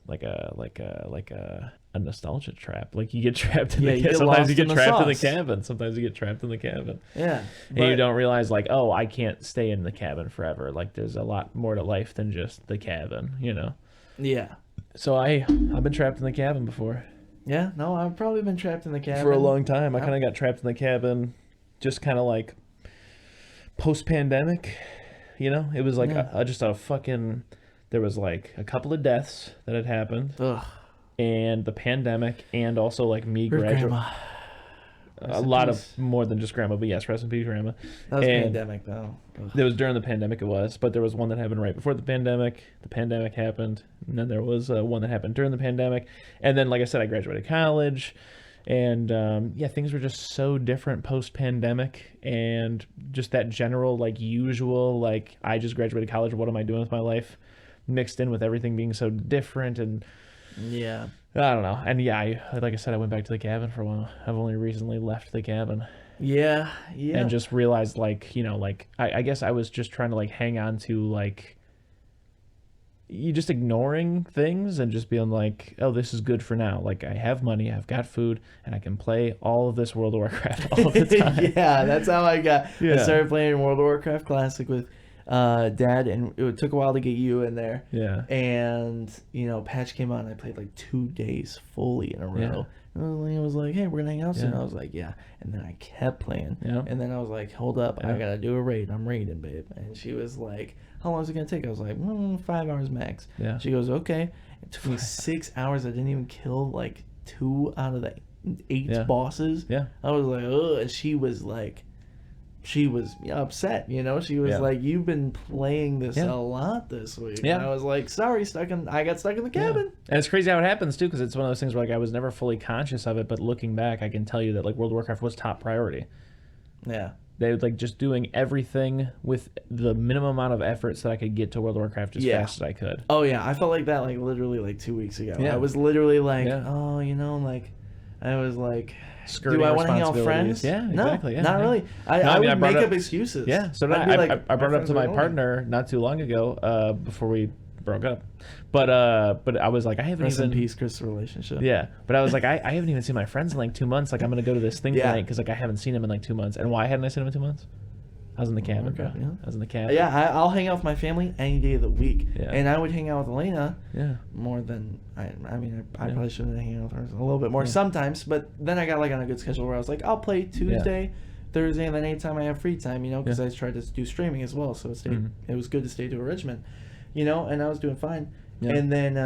nostalgia trap. Like you get trapped in the cabin. Sometimes you get trapped in the cabin. Sometimes you get trapped in the cabin. Yeah. And you don't realize like, oh, I can't stay in the cabin forever. Like there's a lot more to life than just the cabin, you know? Yeah. So I've been trapped in the cabin before. Yeah, no, I've probably been trapped in the cabin. For a long time. I kind of got trapped in the cabin just kind of like post-pandemic, you know? It was like just a fucking... There was like a couple of deaths that had happened. Ugh. And the pandemic, and also like me graduating. A lot of more than just grandma, but yes, rest in peace, grandma. That was pandemic, though. Ugh. It was during the pandemic, it was, but there was one that happened right before the pandemic. The pandemic happened, and then there was one that happened during the pandemic. And then, like I said, I graduated college, and things were just so different post-pandemic, and just that general, like, usual, like, I just graduated college, what am I doing with my life, mixed in with everything being so different, and... Yeah. I don't know. And like I said, I went back to the cabin for a while. I've only recently left the cabin. Yeah. And just realized, like, you know, like, I guess I was just trying to, like, hang on to, like, you just ignoring things and just being like, oh, this is good for now. Like, I have money, I've got food, and I can play all of this World of Warcraft all the time. Yeah, that's how I got. Yeah. I started playing World of Warcraft Classic with Dad, and it took a while to get you in there. Yeah. And, you know, patch came out, and I played like 2 days fully in a row. And I was like, hey, we're going to hang out soon. I was like, yeah. And then I kept playing. Yeah. And then I was like, hold up, I got to do a raid. I'm raiding, babe. And she was like, how long is it going to take? I was like, 5 hours max. Yeah. She goes, okay. It took me 6 hours. I didn't even kill like 2 out of the 8 bosses. Yeah. I was like, ugh. And she was like, she was upset, you know. She was like, you've been playing this a lot this week. Yeah. And I was like, sorry, I got stuck in the cabin. And it's crazy how it happens too, because it's one of those things where like I was never fully conscious of it, but looking back, I can tell you that like World of Warcraft was top priority. Yeah. They were like just doing everything with the minimum amount of effort so that I could get to World of Warcraft as fast as I could. Oh yeah, I felt like that like literally like 2 weeks ago. Yeah. I was literally like, oh, you know, like I was like, do I want to hang out with friends? Yeah, exactly. No, not really. I would make up excuses. Yeah, so I brought it up to my partner not too long ago before we broke up. But I was like, I haven't Rest even... in peace, Chris' relationship. Yeah, but I was like, I haven't even seen my friends in like 2 months. Like, I'm going to go to this thing tonight because like I haven't seen him in like 2 months. And why hadn't I seen him in 2 months? I was in the cabin, bro. Yeah. I was in the cabin. Yeah, I'll hang out with my family any day of the week. Yeah. And I would hang out with Elena more than... I probably shouldn't hang out with her a little bit more sometimes, but then I got like on a good schedule where I was like, I'll play Tuesday, Thursday, and then anytime I have free time, you know, because I tried to do streaming as well, so it was good to stay to a regimen, you know, and I was doing fine. Yeah. And then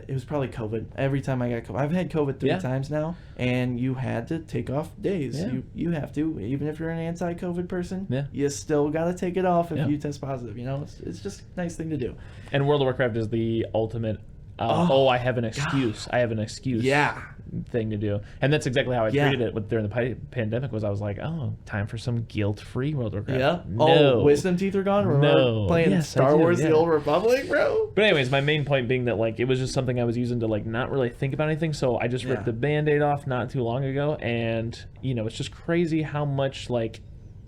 it was probably COVID. Every time I got COVID, I've had COVID 3 times now, and you had to take off days. Yeah. You have to, even if you're an anti-COVID person. Yeah. You still got to take it off if you test positive. You know, it's just a nice thing to do. And World of Warcraft is the ultimate. I have an excuse. God. I have an excuse. Yeah. Thing to do, and that's exactly how I treated it during the pandemic. Was I was like, oh, time for some guilt-free World of Warcraft. Yeah. No. Oh, wisdom teeth are gone. Remember playing Star Wars: The Old Republic, bro. But anyways, my main point being that like it was just something I was using to like not really think about anything. So I just ripped the Band-Aid off not too long ago, and you know it's just crazy how much like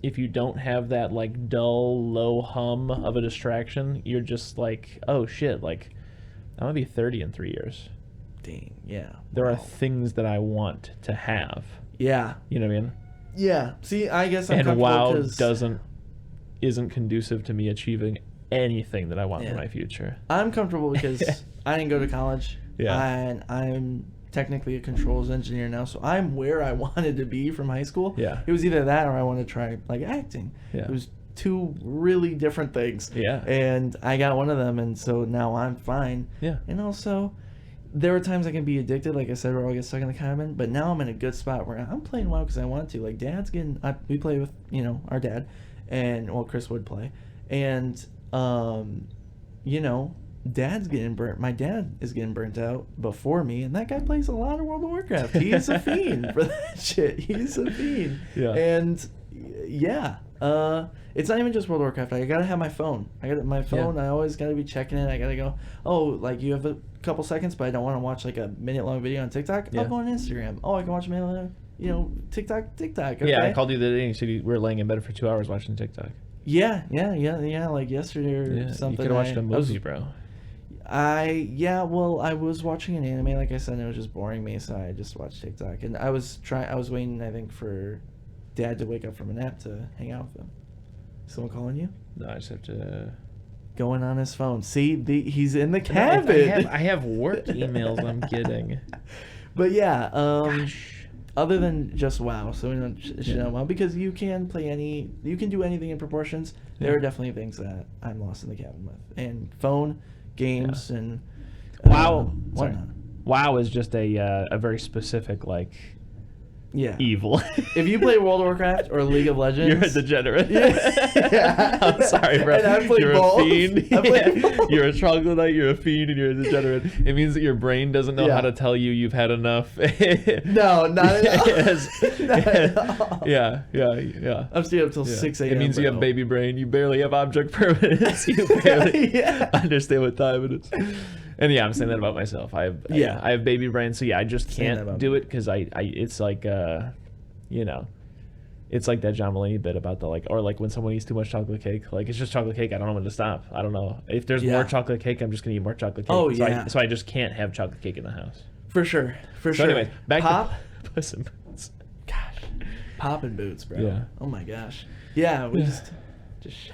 if you don't have that like dull low hum of a distraction, you're just like, oh shit, like I'm gonna be 30 in 3 years. Dang, yeah. There are things that I want to have. Yeah. You know what I mean? Yeah. See, I guess I'm comfortable WoW isn't conducive to me achieving anything that I want for my future. I'm comfortable because I didn't go to college. Yeah. And I'm technically a controls engineer now, so I'm where I wanted to be from high school. Yeah. It was either that or I wanted to try like acting. Yeah. It was 2 really different things. Yeah. And I got one of them, and so now I'm fine. Yeah. And also, there are times I can be addicted, like I said, where I'll get stuck in the cabin, but now I'm in a good spot where I'm playing WoW because I want to. Like, Dad's getting... we play with, you know, our dad, and, well, Chris would play. And, you know, Dad's getting burnt. My dad is getting burnt out before me, and that guy plays a lot of World of Warcraft. He is a fiend for that shit. He's a fiend. Yeah. And, yeah. It's not even just World of Warcraft. I gotta have my phone. My phone. Yeah. I always gotta be checking it. I gotta go. Oh, like you have a couple seconds, but I don't want to watch like a minute-long video on TikTok. Yeah. I'll go on Instagram. Oh, I can watch a minute. TikTok. Okay. Yeah, I called you the other day and you said you were laying in bed for 2 hours watching TikTok. Yeah. Like yesterday or Yeah, something. you could have watched a movie, bro. Well, I was watching an anime, like I said, and it was just boring me, so I just watched TikTok. And I was waiting, I think, for Dad to wake up from a nap to hang out with him. Someone calling you? No, I just have to... Going on his phone. See, he's in the cabin. I have work emails I'm getting. But yeah, Gosh. other than just WoW, so we don't shit on WoW, because you can do anything in proportions. There Yeah. are definitely things that I'm lost in the cabin with. And phone, games, and WoW. whatnot. WoW is just a very specific, like... Yeah. Evil. If you play World of Warcraft or League of Legends, You're a degenerate. Yeah. I'm sorry, bro. And I play You're both. a fiend. I play Yeah. both. You're a troglodyte. You're a fiend, and you're a degenerate. It means that your brain doesn't know Yeah. how to tell you you've had enough. No, not at all. Yes. Not at all. Yeah. I'm staying up till Yeah. 6 a.m. It means you bro. have baby brain. You barely have object permanence. You barely Yeah. understand what time it is. And yeah, I'm saying that about myself. I have baby brain, so yeah, I just Saying that can't about do me. it because it's like it's like that John Mulaney bit about or when someone eats too much chocolate cake. Like, it's just chocolate cake. I don't know when to stop. I don't know. If there's Yeah. more chocolate cake, I'm just gonna eat more chocolate cake. Oh, so yeah. So I just can't have chocolate cake in the house. For sure. So anyway, back Pop. to Puss in Boots. Gosh. Pop and boots, bro. Yeah. Oh my gosh. Yeah, we Yeah. just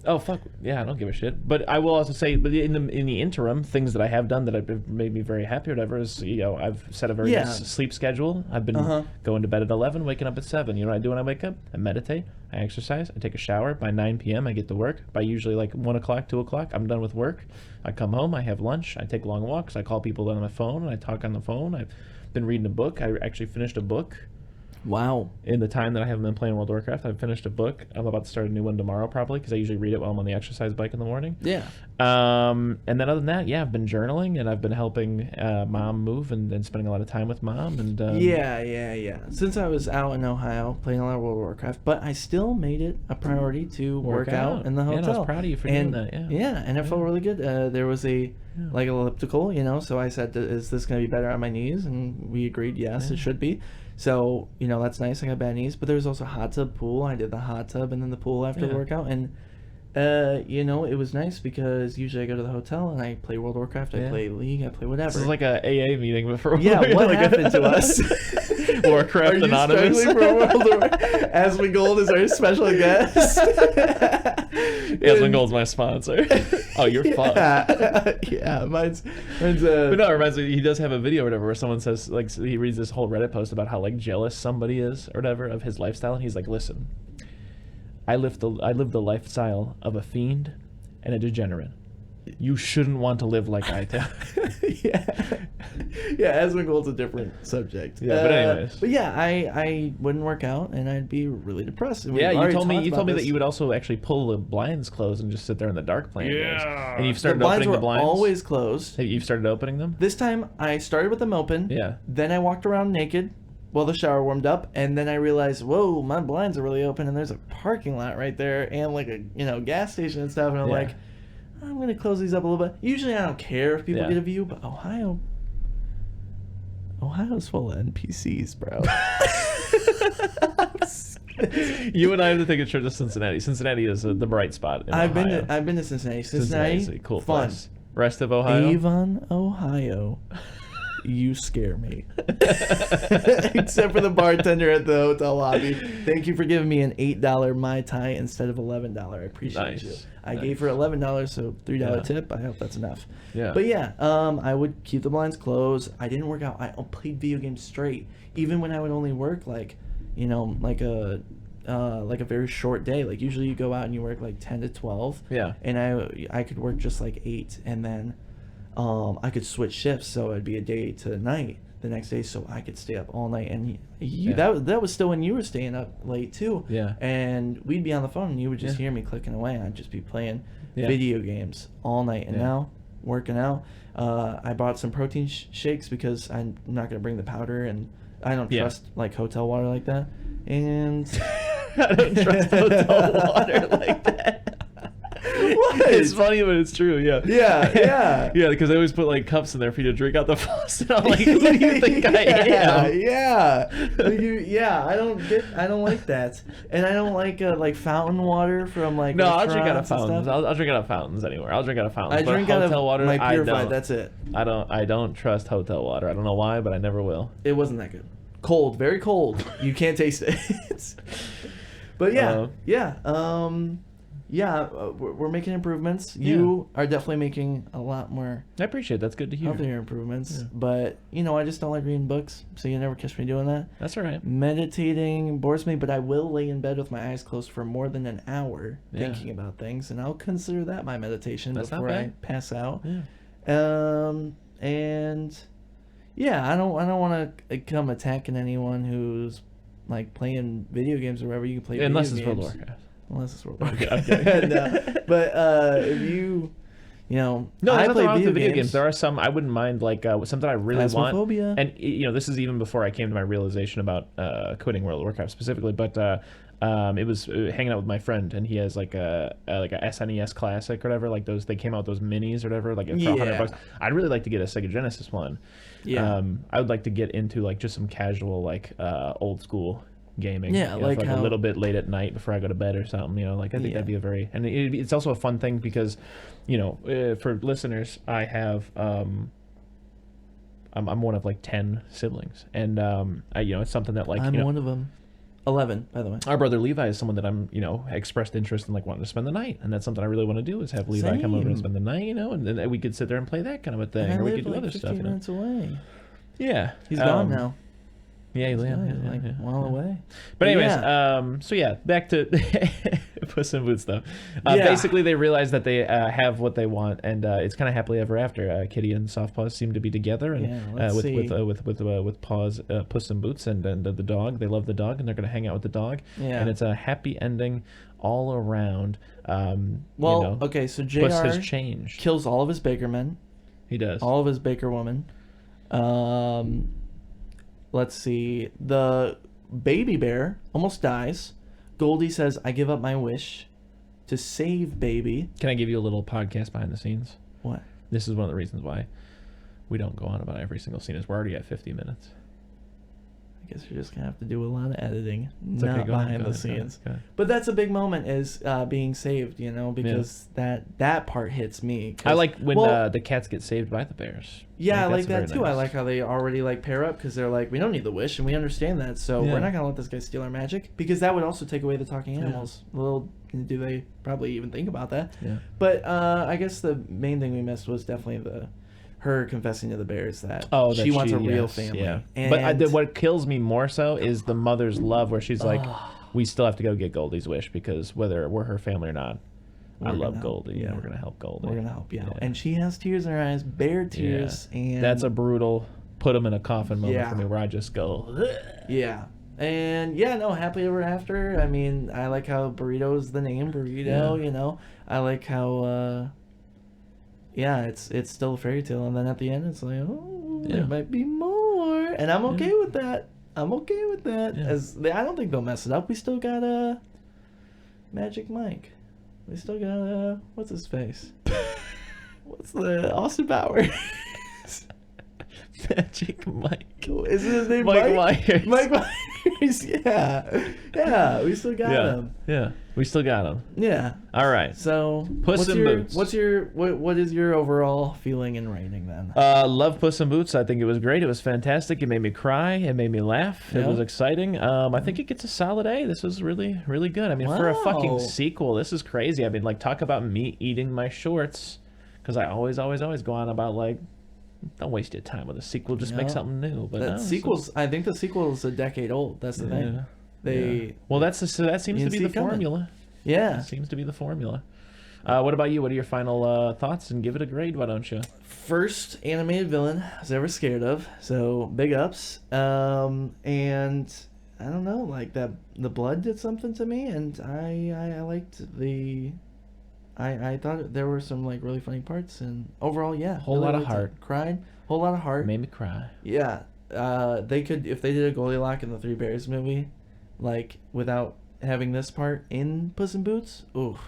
Oh fuck yeah, I don't give a shit. But I will also say, but in the interim, things that I have done that have made me very happy or whatever is, I've set a very Yeah. nice sleep schedule. I've been going to bed at 11, waking up at 7. You know what I do when I wake up? I meditate, I exercise, I take a shower. By 9 p.m. I get to work. By usually like 1 o'clock, 2 o'clock, I'm done with work. I come home, I have lunch, I take long walks, I call people on my phone, and I talk on the phone. I've been reading a book. I actually finished a book. Wow. In the time that I haven't been playing World of Warcraft, I've finished a book. I'm about to start a new one tomorrow, probably, because I usually read it while I'm on the exercise bike in the morning. Yeah. And then other than that, yeah, I've been journaling, and I've been helping Mom move and spending a lot of time with Mom. And Yeah. Since I was out in Ohio playing a lot of World of Warcraft, but I still made it a priority to work out in the hotel. Yeah, I was proud of you for doing that. Yeah, and it felt really good. There was a like elliptical, so I said, "Is this going to be better on my knees?" And we agreed, yes, it should be. So, that's nice. I got bad knees, but there was also a hot tub pool. I did the hot tub and then the pool after the workout. And, it was nice because usually I go to the hotel and I play World of Warcraft, I play League, I play whatever. This is like a AA meeting before. Yeah, what happened to us? Warcraft Anonymous. For World of Warcraft? Asmund Gold is our special guest. Asmund Gold's my sponsor. Oh, you're fucked. Yeah, mine's But no, it reminds me, he does have a video or whatever where someone says, like, he reads this whole Reddit post about how, like, jealous somebody is or whatever of his lifestyle, and he's like, listen, I live the lifestyle of a fiend and a degenerate. You shouldn't want to live like I do. Yeah, Asmund Gold's a different subject. Yeah, but anyways. But yeah, I wouldn't work out and I'd be really depressed. And Yeah, we've you already told me talked about that this. you would also actually pull the blinds closed and just sit there in the dark playing games. And you've started The blinds opening were the blinds. always closed. You've started opening them. This time I started with them open. Yeah. Then I walked around naked while the shower warmed up, and then I realized, whoa, my blinds are really open, and there's a parking lot right there, and like a gas station and stuff, and I'm like, I'm gonna close these up a little bit. Usually I don't care if people get a view, but Ohio's full of NPCs, bro. You and I have to take a trip to Cincinnati. Cincinnati is the bright spot in Ohio. I've been to Cincinnati. Cincinnati's a cool fun. place. Rest of Ohio. Avon, Ohio. You scare me. Except for the bartender at the hotel lobby. Thank you for giving me an $8 Mai Tai instead of $11. I appreciate you. I gave her $11, so $3 tip. I hope that's enough. Yeah. But yeah, I would keep the blinds closed. I didn't work out. I played video games straight. Even when I would only work like a very short day. Like usually you go out and you work like 10 to 12. Yeah. And I could work just like 8, and then I could switch shifts, so it'd be a day to night the next day, so I could stay up all night. And that was still when you were staying up late too. Yeah. And we'd be on the phone, and you would just hear me clicking away, and I'd just be playing video games all night. And now working out, I bought some protein shakes because I'm not gonna bring the powder, and I don't trust like hotel water like that. And I don't trust hotel water like that. What? It's funny, but it's true. Yeah. Yeah. Yeah, because they always put like cups in there for you to drink out the faucet. I'm like, who do you think I am? Yeah. I don't like that, and I don't like fountain water from like. No, I'll drink out of restaurants and fountains. stuff. I'll drink out of fountains anywhere. I'll drink out of fountains. I But drink out hotel of water. my I purified. don't. That's it. I don't trust hotel water. I don't know why, but I never will. It wasn't that good. Cold, very cold. You can't taste it. But we're making improvements. You are definitely making a lot more I appreciate it. That's good to hear. healthier improvements. Yeah. But I just don't like reading books, so you never catch me doing that. That's all right. Meditating bores me, but I will lay in bed with my eyes closed for more than an hour Yeah. thinking about things, and I'll consider that my meditation That's not before I bad. pass out. Yeah. And yeah, I don't want to come attacking anyone who's like playing video games or whatever. You can play Unless video it's World games. of Warcraft. Unless it's World Okay, Warcraft. okay. No, but if No, I there's nothing play wrong with the video games. games. There are some I wouldn't mind, like something I really want. Phasmophobia. And this is even before I came to my realization about quitting World of Warcraft specifically. But it was hanging out with my friend, and he has like a SNES Classic or whatever. Like those, they came out with those minis or whatever, like for $100. I'd really like to get a Sega Genesis one. Yeah. I would like to get into like just some casual like old school gaming. Yeah, like like a little bit late at night before I go to bed or something. Like I think that'd be a very, and it's also a fun thing because, for listeners, I have I'm one of like 10 siblings, and it's something that like I'm one of them. 11, by the way. our brother Levi is someone that I'm expressed interest in, like wanting to spend the night, and that's something I really want to do is have Levi come over and Same. spend the night, and then we could sit there and play that kind of a thing, And I or we live could do like other 15 stuff. minutes away. Yeah, He's gone now. Yeah, He's yeah, like a while away. But anyways, Yeah. back to Puss in Boots though. Yeah. Basically, they realize that they have what they want, and it's kind of happily ever after. Kitty and Soft Paws seem to be together, and Yeah, let's with see. Paws, Puss in Boots, and the dog. They love the dog, and they're going to hang out with the dog. Yeah. And it's a happy ending all around. Okay, so JR Puss has changed. kills all of his baker men, He does. all of his baker women. Let's see. The baby bear almost dies. Goldie says, "I give up my wish to save baby." Can I give you a little podcast behind the scenes? What? This is one of the reasons why we don't go on about every single scene. Is we're already at 50 minutes. I guess you're just gonna have to do a lot of editing, It's not okay, go ahead, behind go the ahead, go scenes. ahead. But that's a big moment, is being saved, because that part hits me. 'Cause- I like when well, the cats get saved by the bears. yeah, I like that's that very too. I nice. like how they already like pair up, because they're like, we don't need the wish, and we understand that, so Yeah. we're not gonna let this guy steal our magic, because that would also take away the talking animals. Little do they probably even think about that. Yeah. But I guess the main thing we missed was definitely her confessing to the bears that Oh, she wants a real family. Yeah. And But what kills me more so is the mother's love, where she's like, we still have to go get Goldie's wish, because whether we're her family or not, I We're love gonna- Goldie. Yeah, yeah. we're gonna help Goldie. we're gonna help you out. Yeah. And she has tears in her eyes, bear tears, and That's a brutal put him in a coffin moment Yeah. for me, where I just go. yeah. And yeah, no, happily ever after. I mean, I like how Burrito is the name, Burrito. Yeah. I like how it's still a fairy tale, and then at the end it's like, there might be more, and I'm okay with that. I'm okay with that. Yeah. I don't think they'll mess it up. We still got Magic Mike. We still got what's his face? What's the Austin Powers? Magic Mike. Isn't his name Mike Mike? Myers. Mike Myers. Yeah. We still got him. Yeah, we still got him. Yeah. All right. So Puss in Boots. What is your overall feeling and rating then? Love Puss in Boots. I think it was great. It was fantastic. It made me cry. It made me laugh. It Yeah. was exciting. I think it gets a solid A. This was really, really good. I mean, for a fucking Wow. sequel, this is crazy. I mean, like, talk about me eating my shorts, because I always go on about, like, don't waste your time with a sequel. Just make No. something new. But no, I think the sequel is a decade old. That's the thing. Yeah. Well, that seems You to be didn't see the it coming. formula. Yeah. That seems to be the formula. What about you? What are your final thoughts? And give it a grade, why don't you? First animated villain I was ever scared of, so big ups. And I don't know, like the blood did something to me, and I liked I thought there were some like really funny parts, and overall, yeah, Whole really lot of liked it. heart. Cried, whole lot of heart. Made me cry. Yeah, they could, if they did a Goldilocks in the Three Bears movie, like without having this part in Puss in Boots, oof,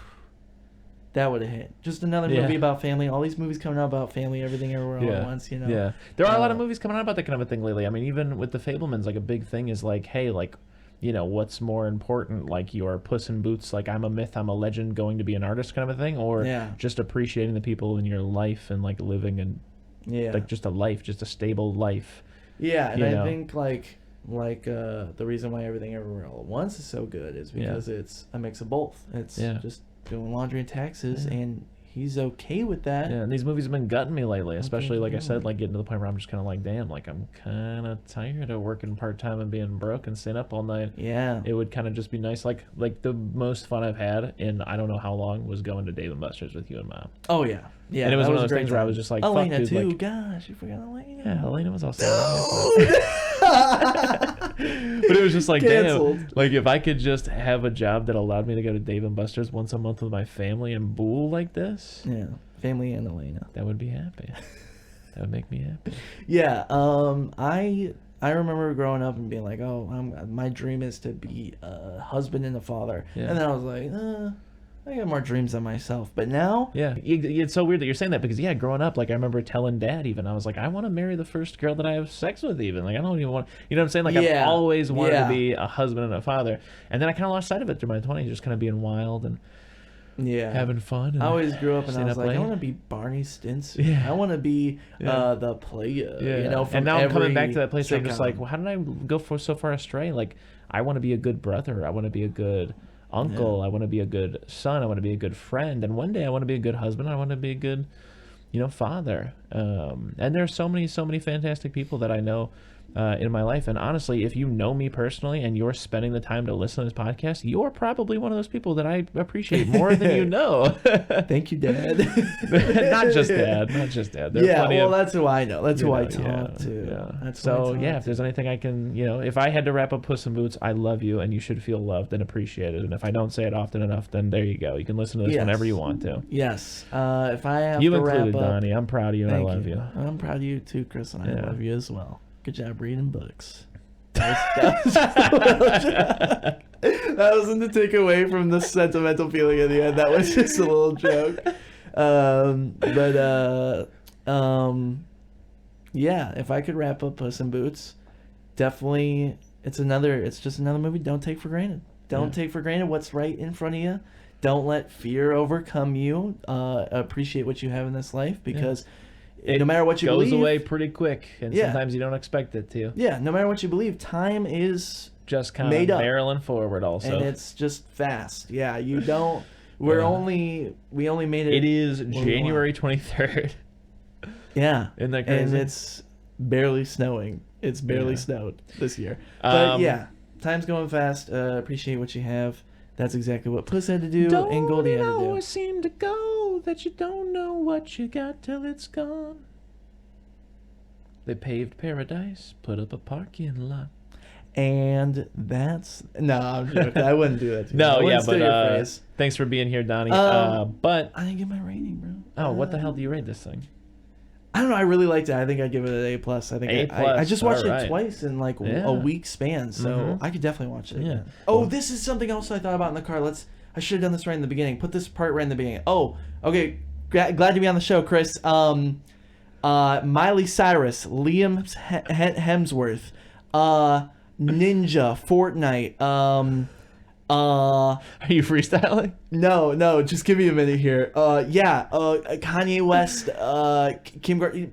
that would have hit. Just another movie about family. All these movies coming out about family, everything, everywhere, all at once. You know. Yeah, there are a lot of movies coming out about that kind of a thing lately. I mean, even with the Fablemans, like a big thing is like, hey, like, you know, what's more important, like your Puss in Boots, like I'm a myth, I'm a legend, going to be an artist kind of a thing, or just appreciating the people in your life and like living and like just a life, just a stable life. Yeah, and I think like the reason why Everything Everywhere All at Once is so good is because it's a mix of both. It's just doing laundry and taxes, and he's okay with that. Yeah, and these movies have been gutting me lately, especially like I said, like getting to the point where I'm just kind of like, damn, like I'm kind of tired of working part-time and being broke and staying up all night. Yeah. It would kind of just be nice. Like the most fun I've had in I don't know how long was going to Dave & Buster's with you and Mom. Oh, yeah. Yeah, and it was one of those things where I was just like, Elena fuck, dude, too. like, Gosh, you forgot Elena. Yeah, Elena was also but it was just like, damn, like if I could just have a job that allowed me to go to Dave & Buster's once a month with my family and bool like this. Yeah, family and Elena. That would be happy. That would make me happy. Yeah, I remember growing up and being like, oh, my dream is to be a husband and a father. Yeah. And then I was like, I got more dreams than myself. But now... Yeah. It's so weird that you're saying that because, growing up, like, I remember telling Dad even, I was like, I want to marry the first girl that I have sex with even. Like, I don't even want... You know what I'm saying? Like, I've always wanted to be a husband and a father. And then I kind of lost sight of it through my 20s, just kind of being wild and having fun. And I always grew up and I was like, I want to be Barney Stinson. Yeah. I want to be the player, you know, from and now I'm coming back to that place where I'm just like, well, how did I go so far astray? Like, I want to be a good brother. I want to be a good... uncle. I want to be a good son. I want to be a good friend, and one day I want to be a good husband. I want to be a good, father. And there are so many fantastic people that I know in my life. And honestly, if you know me personally and you're spending the time to listen to this podcast, you're probably one of those people that I appreciate more than you know. Thank you, Dad. Not just Dad. That's who I know. That's who I talk to. Yeah. That's so if there's anything I can, if I had to wrap up Puss in Boots, I love you, and you should feel loved and appreciated. And if I don't say it often enough, then there you go. You can listen to this whenever you want to. Yes. If I have you to included, wrap up, Donnie. I'm proud of you. And I love you. I'm proud of you too, Chris, and I love you as well. Good job reading books. That wasn't to take away from the sentimental feeling at the end. That was just a little joke. If I could wrap up Puss in Boots, definitely it's just another movie. Don't take for granted. Don't take for granted what's right in front of you. Don't let fear overcome you. Appreciate what you have in this life, because no matter what you believe, it goes away pretty quick, and sometimes you don't expect it to. Yeah, no matter what you believe, time is just kind of barreling forward also. And it's just fast. Yeah, you don't... we only made it... It is January 23rd. Yeah. Isn't that crazy? And it's barely snowing. It's barely snowed this year. But time's going fast. Appreciate what you have. That's exactly what Puss had to do and Goldie had to do. Don't it always seem to go that you don't know what you got till it's gone? They paved paradise, put up a parking lot. And that's... No, I'm joking. I wouldn't do that to you. No, but thanks for being here, Donnie. But I didn't get my rating, bro. Oh, what the hell do you rate this thing? I don't know. I really liked it. I think I'd give it an A+. I think I just watched it twice in like a week span, so I could definitely watch it again. Oh, this is something else I thought about in the car. I should have done this right in the beginning. Put this part right in the beginning. Oh, okay. Glad to be on the show, Chris. Miley Cyrus, Liam Hemsworth, Ninja, Fortnite. Are you freestyling? No, just give me a minute here. Kanye West,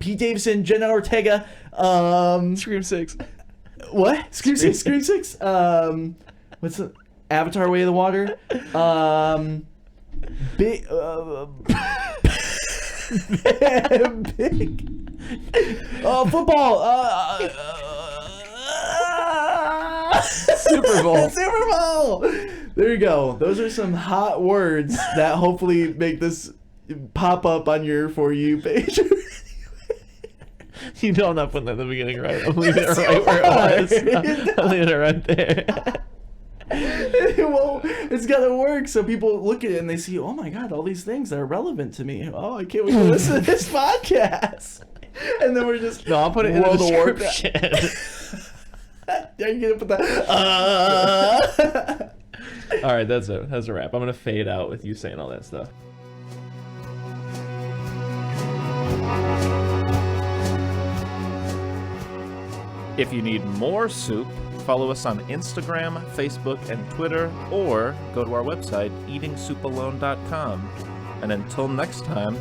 Pete Davidson, Jenna Ortega, Scream 6. What? Scream 6? Scream 6? What's the Avatar: Way of the Water? Big football. Super Bowl. Super Bowl. There you go. Those are some hot words that hopefully make this pop up on your For You page. You know I'm not putting that in the beginning, right? I'm leaving it right where it was. I'm leaving it right there. Well, it's got to work so people look at it and they see, oh my God, all these things that are relevant to me. Oh, I can't wait to listen to this podcast. And then we're just... No, I'll put it in the description. Are you gonna put that? All right, that's it. That's a wrap. I'm gonna fade out with you saying all that stuff. If you need more soup, follow us on Instagram, Facebook, and Twitter, or go to our website, eatingsoupalone.com. And until next time,